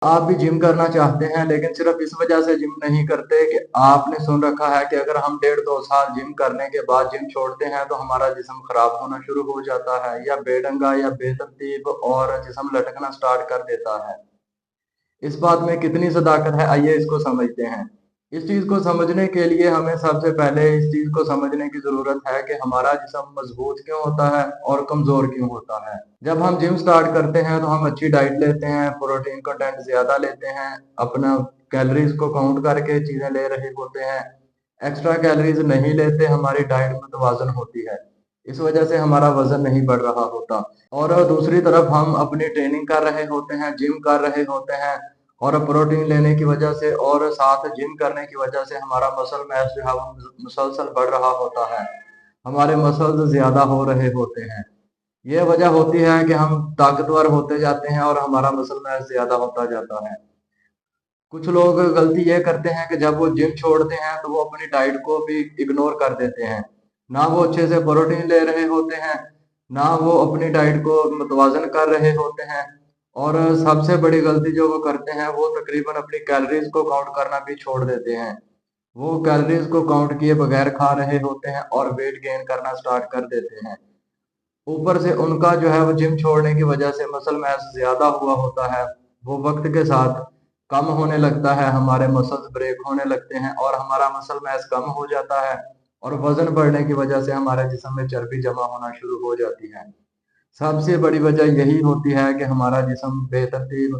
आप भी जिम करना चाहते हैं लेकिन सिर्फ इस वजह से जिम नहीं करते कि आपने सुन रखा है कि अगर हम 1.5-2 साल जिम करने के बाद जिम छोड़ते हैं तो हमारा जिस्म खराब होना शुरू हो जाता है या बेढंगा या बेतरतीब और जिस्म लटकना स्टार्ट कर देता है। इस बात में कितनी सदाकत है, आइए इसको समझते हैं। इस चीज को समझने के लिए हमें सबसे पहले इस चीज को समझने की जरूरत है कि हमारा जिस्म मजबूत क्यों होता है और कमजोर क्यों होता है। जब हम जिम स्टार्ट करते हैं तो हम अच्छी डाइट लेते हैं, प्रोटीन कंटेंट ज्यादा लेते हैं, अपना कैलोरीज को काउंट करके चीजें ले रहे होते हैं, एक्स्ट्रा कैलोरीज नहीं लेते, हमारी डाइट मुतवाजन होती है। इस वजह से हमारा वजन नहीं बढ़ रहा होता। और दूसरी तरफ हम अपनी ट्रेनिंग कर रहे होते हैं, जिम कर रहे होते हैं और प्रोटीन लेने की वजह से और साथ जिम करने की वजह से हमारा मसल मैस जो है वो मुसलसल बढ़ रहा होता है, हमारे मसल्स ज्यादा हो रहे होते हैं। ये वजह होती है कि हम ताकतवर होते जाते हैं और हमारा मसल मैस ज्यादा होता जाता है। कुछ लोग गलती ये करते हैं कि जब वो जिम छोड़ते हैं तो वो अपनी डाइट को भी इग्नोर कर देते हैं। ना वो अच्छे से प्रोटीन ले रहे होते हैं, ना वो अपनी डाइट को मुतवाजन कर रहे होते हैं। और सबसे बड़ी गलती जो वो करते हैं वो तकरीबन अपनी कैलोरीज को काउंट करना भी छोड़ देते हैं। वो कैलोरीज को काउंट किए बगैर खा रहे होते हैं और वेट गेन करना स्टार्ट कर देते हैं। ऊपर से उनका जो है वो जिम छोड़ने की वजह से मसल मैस ज्यादा हुआ होता है, वो वक्त के साथ कम होने लगता है, हमारे मसल्स ब्रेक होने लगते हैं और हमारा मसल मैस कम हो जाता है और वजन बढ़ने की वजह से हमारे जिस्म में चर्बी जमा होना शुरू हो जाती है। सबसे बड़ी वजह यही होती है कि हमारा जिस्म बेतरतीब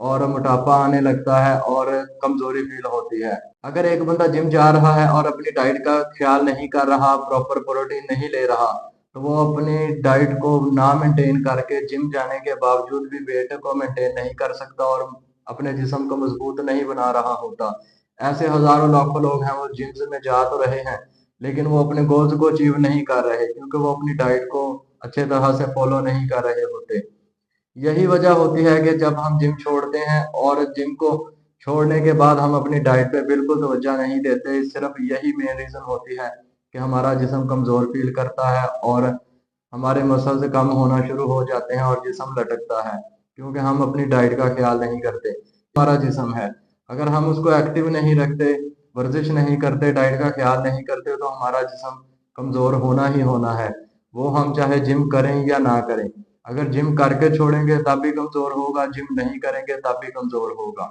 और मोटापा आने लगता है और कमजोरी फील होती है। अगर एक बंदा जिम जा रहा है और अपनी डाइट का ख्याल नहीं कर रहा, प्रॉपर प्रोटीन नहीं ले रहा, तो वो अपनी डाइट को ना मेंटेन करके जिम जाने के बावजूद भी वेट को मेंटेन नहीं कर सकता और अपने जिस्म को मजबूत नहीं बना रहा होता। ऐसे हजारों लाखों लोग हैं, वो जिम्स में जा तो रहे हैं लेकिन वो अपने गोल्स को अचीव नहीं कर रहे क्योंकि वो अपनी डाइट को अच्छे तरह से फॉलो नहीं कर रहे होते। यही वजह होती है कि जब हम जिम छोड़ते हैं और जिम को छोड़ने के बाद हम अपनी डाइट पे बिल्कुल तवज्जो नहीं देते, सिर्फ यही मेन रीजन होती है कि हमारा जिस्म कमजोर फील करता है और हमारे मसल्स कम होना शुरू हो जाते हैं और जिस्म लटकता है क्योंकि हम अपनी डाइट का ख्याल नहीं करते। हमारा जिस्म है, अगर हम उसको एक्टिव नहीं रखते, वर्जिश नहीं करते, डाइट का ख्याल नहीं करते तो हमारा जिस्म कमजोर होना ही होना है। वो हम चाहे जिम करें या ना करें। अगर जिम करके छोड़ेंगे तब भी कमजोर होगा, जिम नहीं करेंगे तब भी कमजोर होगा।